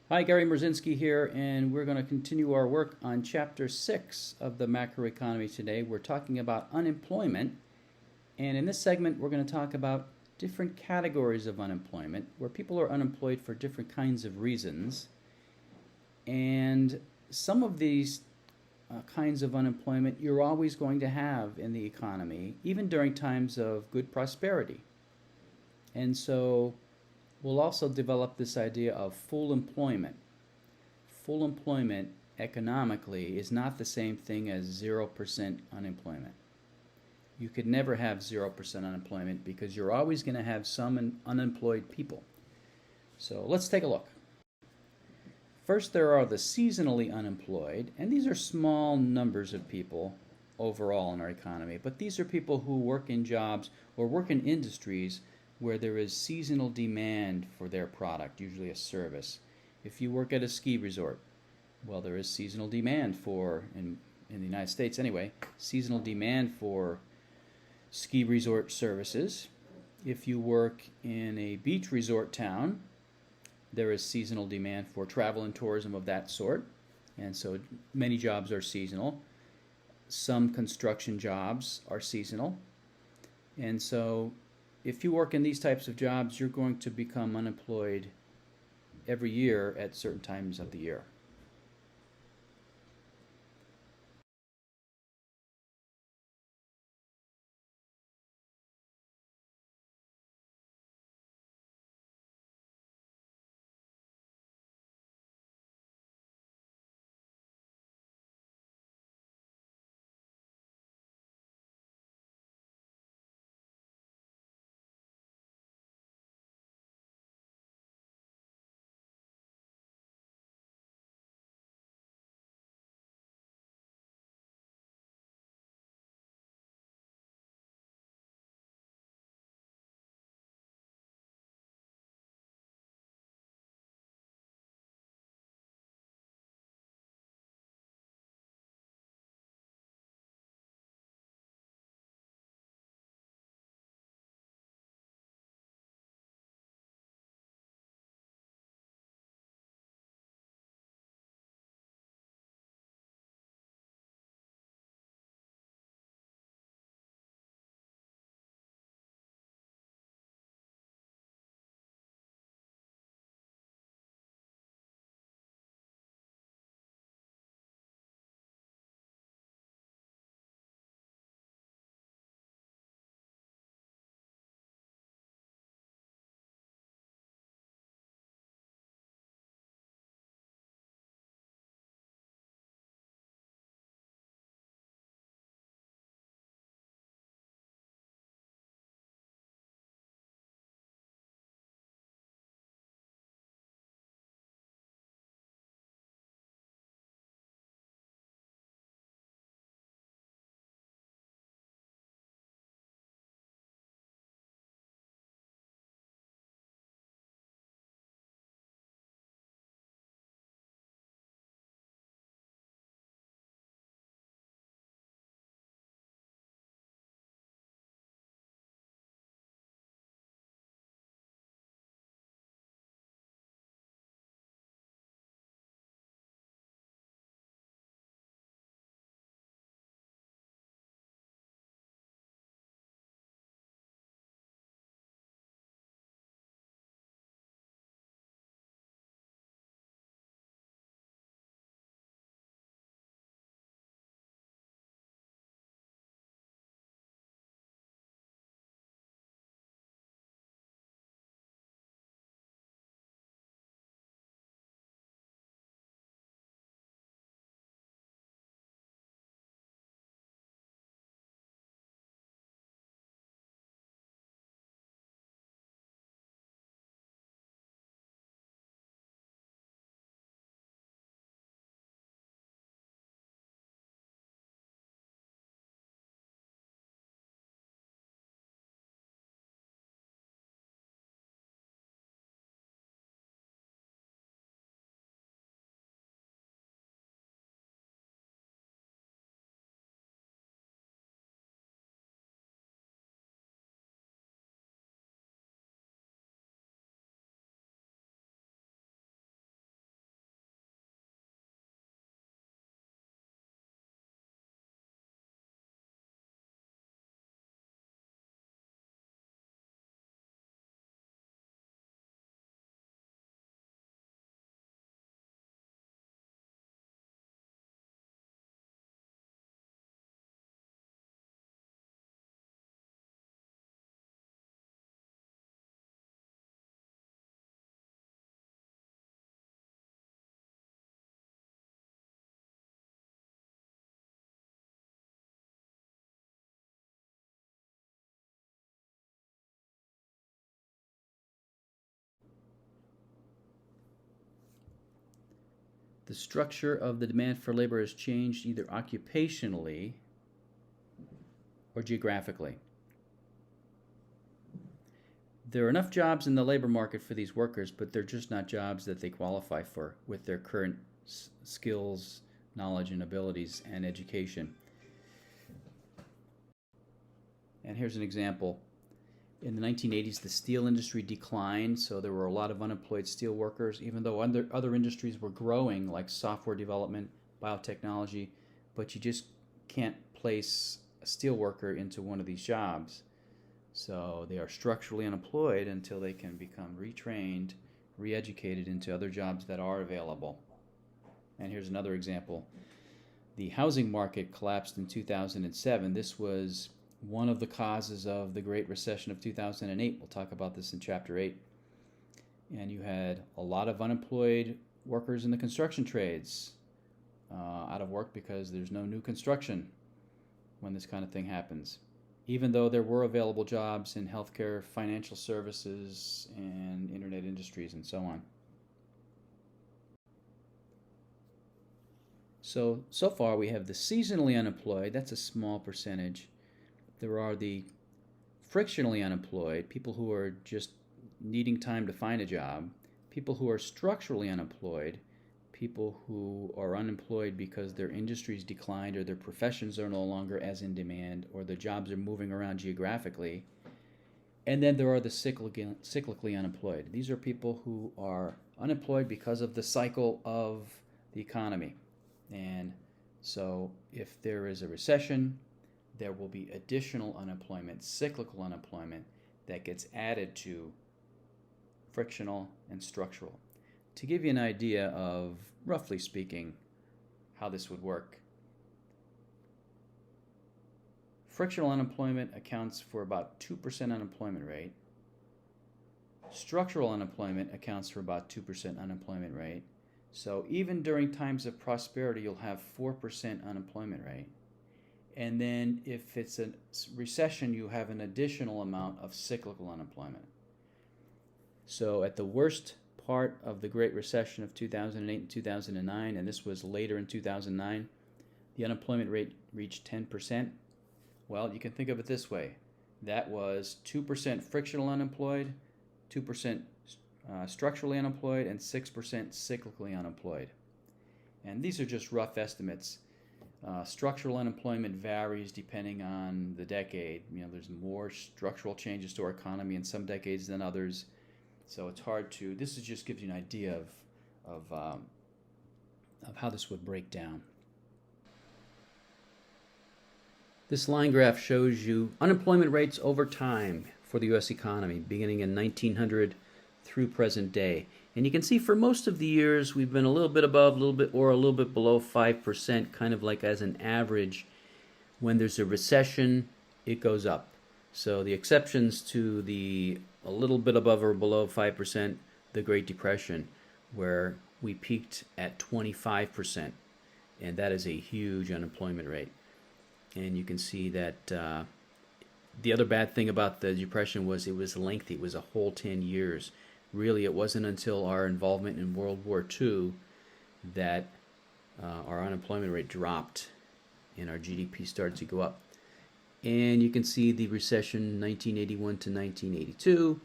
Hi, Gary Merzinski here, and we're going to continue our work on Chapter 6 of the macroeconomy today. We're talking about unemployment, and in this segment, we're going to talk about different categories of unemployment, where people are unemployed for different kinds of reasons. And some of these kinds of unemployment you're always going to have in the economy, even during times of good prosperity. And so we'll also develop this idea of full employment. Full employment economically is not the same thing as 0% unemployment. You could never have 0% unemployment because you're always going to have some unemployed people. So let's take a look. First, there are the seasonally unemployed, and these are small numbers of people overall in our economy, but these are people who work in jobs or work in industries where there is seasonal demand for their product, usually a service. If you work at a ski resort, well, there is seasonal demand for, in the United States anyway, seasonal demand for ski resort services. If you work in a beach resort town, there is seasonal demand for travel and tourism of that sort, and so many jobs are seasonal. Some construction jobs are seasonal, and so if you work in these types of jobs, you're going to become unemployed every year at certain times of the year. The structure of the demand for labor has changed either occupationally or geographically. There are enough jobs in the labor market for these workers, but they're just not jobs that they qualify for with their current skills, knowledge, and abilities, and education. And here's an example. In the 1980s, the steel industry declined, so there were a lot of unemployed steel workers, even though other industries were growing, like software development, biotechnology, but you just can't place a steel worker into one of these jobs. So they are structurally unemployed until they can become retrained, re-educated into other jobs that are available. And here's another example. The housing market collapsed in 2007. This was one of the causes of the Great Recession of 2008. We'll talk about this in Chapter 8. And you had a lot of unemployed workers in the construction trades out of work because there's no new construction when this kind of thing happens, even though there were available jobs in healthcare, financial services, and internet industries, and so on. So far we have the seasonally unemployed. That's a small percentage. There are the frictionally unemployed, people who are just needing time to find a job, people who are structurally unemployed, people who are unemployed because their industries declined or their professions are no longer as in demand or the jobs are moving around geographically. And then there are the cyclically unemployed. These are people who are unemployed because of the cycle of the economy. And so if there is a recession, there will be additional unemployment, cyclical unemployment, that gets added to frictional and structural. To give you an idea of, roughly speaking, how this would work, frictional unemployment accounts for about 2% unemployment rate. Structural unemployment accounts for about 2% unemployment rate. So even during times of prosperity, you'll have 4% unemployment rate. And then if it's a recession, you have an additional amount of cyclical unemployment. So at the worst part of the Great Recession of 2008 and 2009, and this was later in 2009, the unemployment rate reached 10%. Well, you can think of it this way. That was 2% frictional unemployed, 2% structurally unemployed, and 6% cyclically unemployed. And these are just rough estimates. Structural unemployment varies depending on the decade. There's more structural changes to our economy in some decades than others. So it's hard to, this just gives you an idea of how this would break down. This line graph shows you unemployment rates over time for the U.S. economy, beginning in 1900 through present day. And you can see for most of the years we've been a little bit above, a little bit or a little bit below 5%, kind of like as an average. When there's a recession, it goes up. So the exceptions to the a little bit above or below 5%, the Great Depression, where we peaked at 25%, and that is a huge unemployment rate. And you can see that the other bad thing about the Depression was it was lengthy. It was a whole 10 years. Really, it wasn't until our involvement in World War II that our unemployment rate dropped and our GDP started to go up. And you can see the recession 1981 to 1982,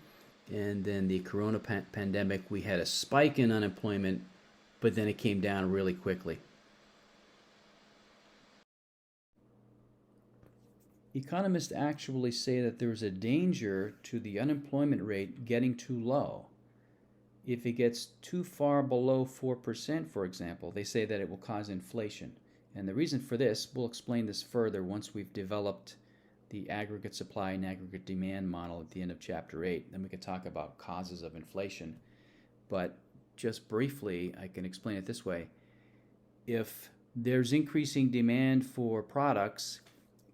and then the corona pandemic. We had a spike in unemployment, but then it came down really quickly. Economists actually say that there's a danger to the unemployment rate getting too low. If it gets too far below 4%, for example, they say that it will cause inflation. And the reason for this, we'll explain this further once we've developed the aggregate supply and aggregate demand model at the end of Chapter 8. Then we can talk about causes of inflation. But just briefly, I can explain it this way. If there's increasing demand for products,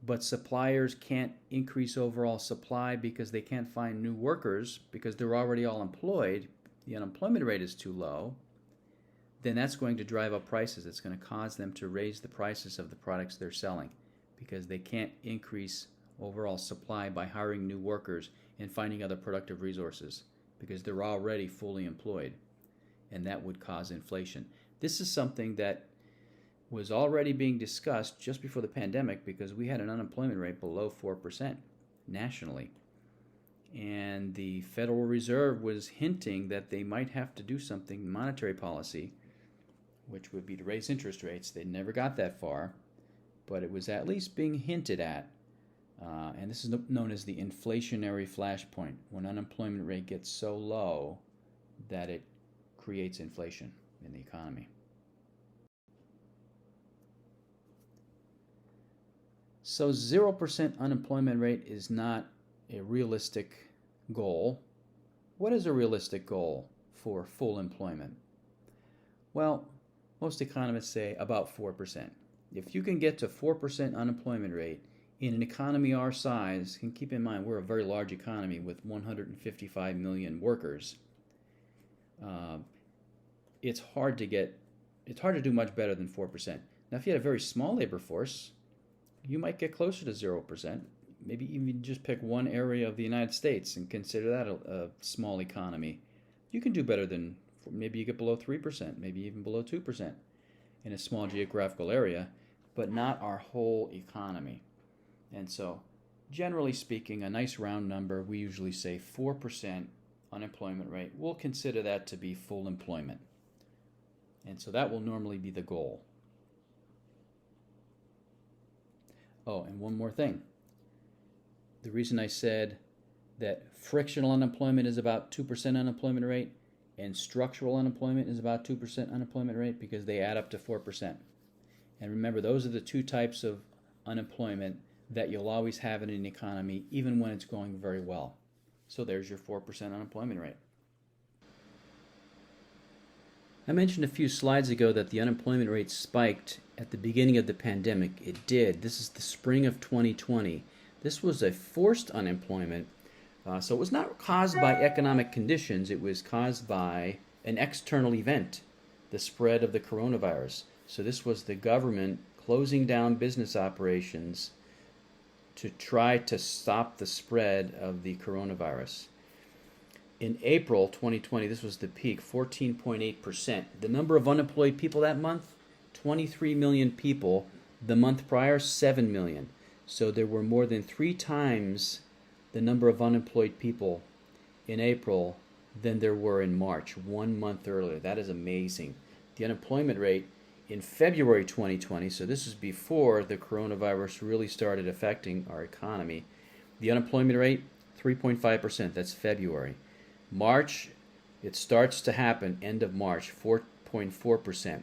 but suppliers can't increase overall supply because they can't find new workers because they're already all employed, the unemployment rate is too low, then that's going to drive up prices. It's going to cause them to raise the prices of the products they're selling because they can't increase overall supply by hiring new workers and finding other productive resources because they're already fully employed, and that would cause inflation. This is something that was already being discussed just before the pandemic because we had an unemployment rate below 4% nationally. And the Federal Reserve was hinting that they might have to do something, monetary policy, which would be to raise interest rates. They never got that far, but it was at least being hinted at. And this is known as the inflationary flashpoint, when unemployment rate gets so low that it creates inflation in the economy. So 0% unemployment rate is not a realistic goal. What is a realistic goal for full employment? Well, most economists say about 4%. If you can get to 4% unemployment rate in an economy our size, and keep in mind we're a very large economy with 155 million workers, it's hard to do much better than 4%. Now, if you had a very small labor force, you might get closer to 0%. Maybe even just pick one area of the United States and consider that a small economy. You can do better than, maybe you get below 3%, maybe even below 2% in a small geographical area, but not our whole economy. And so, generally speaking, a nice round number, we usually say 4% unemployment rate. We'll consider that to be full employment. And so that will normally be the goal. Oh, and one more thing. The reason I said that frictional unemployment is about 2% unemployment rate and structural unemployment is about 2% unemployment rate, because they add up to 4%. And remember, those are the two types of unemployment that you'll always have in an economy, even when it's going very well. So there's your 4% unemployment rate. I mentioned a few slides ago that the unemployment rate spiked at the beginning of the pandemic. It did. This is the spring of 2020. This was a forced unemployment. So it was not caused by economic conditions. It was caused by an external event, the spread of the coronavirus. So this was the government closing down business operations to try to stop the spread of the coronavirus. In April 2020, this was the peak, 14.8%. The number of unemployed people that month, 23 million people. The month prior, 7 million. So there were more than 3 times the number of unemployed people in April than there were in March, 1 month earlier. That is amazing. The unemployment rate in February 2020, so this is before the coronavirus really started affecting our economy, the unemployment rate, 3.5%. That's February. March, it starts to happen, end of March, 4.4%.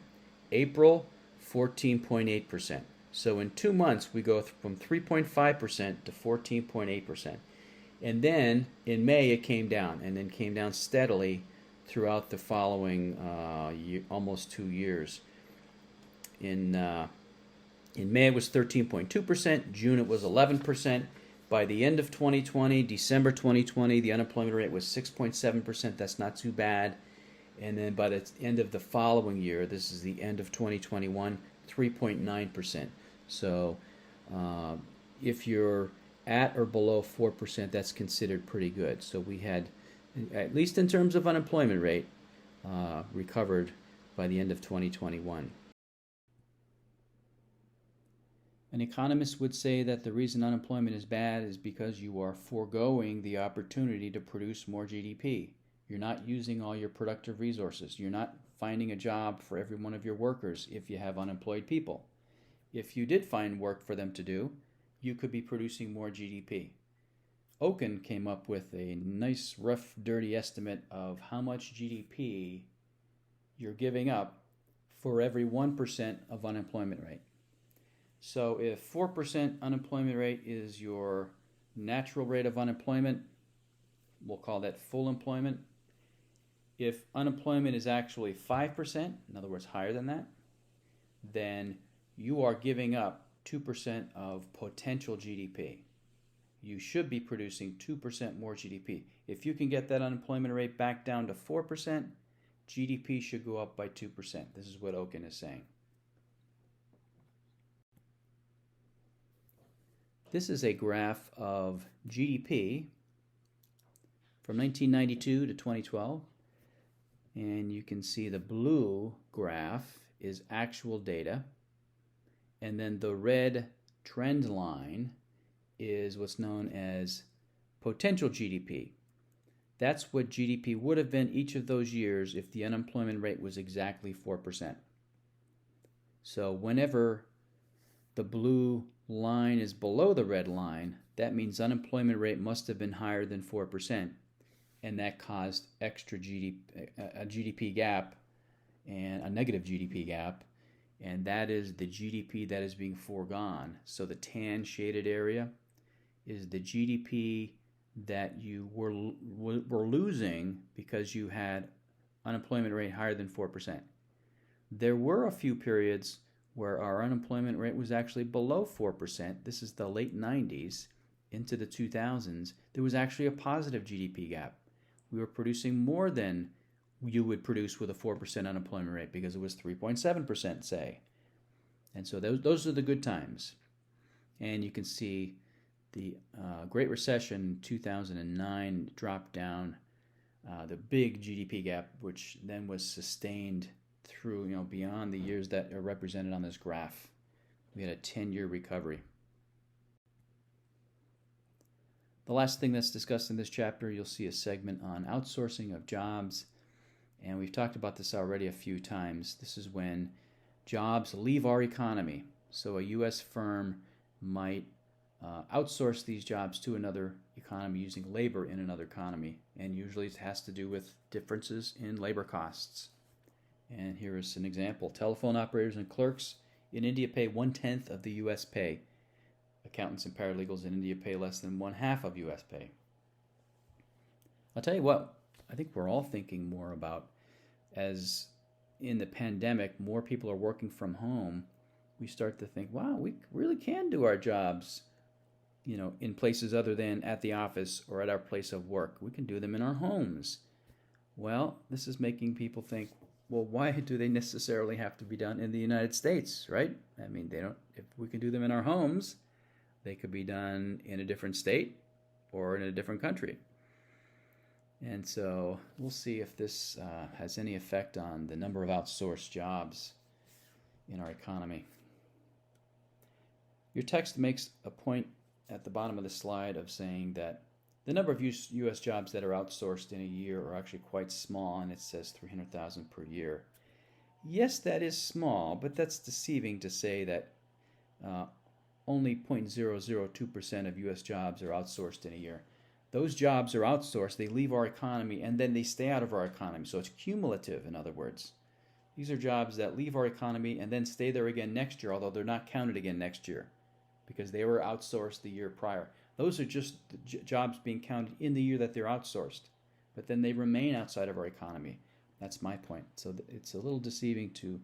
April, 14.8%. So in 2 months, we go from 3.5% to 14.8%. And then in May, it came down, and then came down steadily throughout the following almost 2 years. In May, it was 13.2%. June, it was 11%. By the end of 2020, December 2020, the unemployment rate was 6.7%. That's not too bad. And then by the end of the following year, this is the end of 2021, 3.9%. So if you're at or below 4%, that's considered pretty good. So we had, at least in terms of unemployment rate, recovered by the end of 2021. An economist would say that the reason unemployment is bad is because you are foregoing the opportunity to produce more GDP. You're not using all your productive resources. You're not finding a job for every one of your workers if you have unemployed people. If you did find work for them to do, you could be producing more GDP. Oken came up with a nice, rough, dirty estimate of how much GDP you're giving up for every 1% of unemployment rate. So if 4% unemployment rate is your natural rate of unemployment, we'll call that full employment. If unemployment is actually 5%, in other words, higher than that, then you are giving up 2% of potential GDP. You should be producing 2% more GDP. If you can get that unemployment rate back down to 4%, GDP should go up by 2%. This is what Oken is saying. This is a graph of GDP from 1992 to 2012. And you can see the blue graph is actual data, and then the red trend line is what's known as potential GDP. That's what GDP would have been each of those years if the unemployment rate was exactly 4%. So whenever the blue line is below the red line, that means unemployment rate must have been higher than 4%, and that caused extra a GDP gap and a negative GDP gap, and that is the GDP that is being foregone. So the tan shaded area is the GDP that you were losing because you had unemployment rate higher than 4%. There were a few periods where our unemployment rate was actually below 4%. This is the late 90s into the 2000s. There was actually a positive GDP gap. We were producing more than you would produce with a 4% unemployment rate because it was 3.7%, say. And so those are the good times. And you can see the Great Recession 2009 dropped down the big GDP gap, which then was sustained through, beyond the years that are represented on this graph. We had a 10-year recovery. The last thing that's discussed in this chapter, you'll see a segment on outsourcing of jobs. And we've talked about this already a few times. This is when jobs leave our economy. So a U.S. firm might outsource these jobs to another economy using labor in another economy. And usually it has to do with differences in labor costs. And here is an example. Telephone operators and clerks in India pay 1/10 of the U.S. pay. Accountants and paralegals in India pay less than 1/2 of U.S. pay. I'll tell you what, I think we're all thinking more about, as in the pandemic, more people are working from home, we start to think, wow, we really can do our jobs, in places other than at the office or at our place of work. We can do them in our homes. Well, this is making people think, well, why do they necessarily have to be done in the United States, right? I mean, if we can do them in our homes, they could be done in a different state or in a different country. And so we'll see if this has any effect on the number of outsourced jobs in our economy. Your text makes a point at the bottom of the slide of saying that the number of U.S. jobs that are outsourced in a year are actually quite small, and it says 300,000 per year. Yes, that is small, but that's deceiving to say that only 0.002% of U.S. jobs are outsourced in a year. Those jobs are outsourced, they leave our economy, and then they stay out of our economy. So it's cumulative, in other words. These are jobs that leave our economy and then stay there again next year, although they're not counted again next year because they were outsourced the year prior. Those are just jobs being counted in the year that they're outsourced, but then they remain outside of our economy. That's my point. So it's a little deceiving to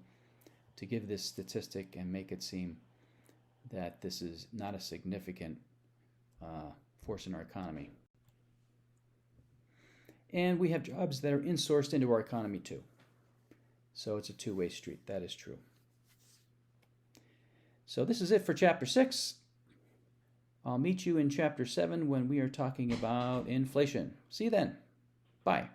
give this statistic and make it seem that this is not a significant force in our economy. And we have jobs that are insourced into our economy too. So it's a two-way street. That is true. So this is it for Chapter 6. I'll meet you in Chapter 7 when we are talking about inflation. See you then. Bye.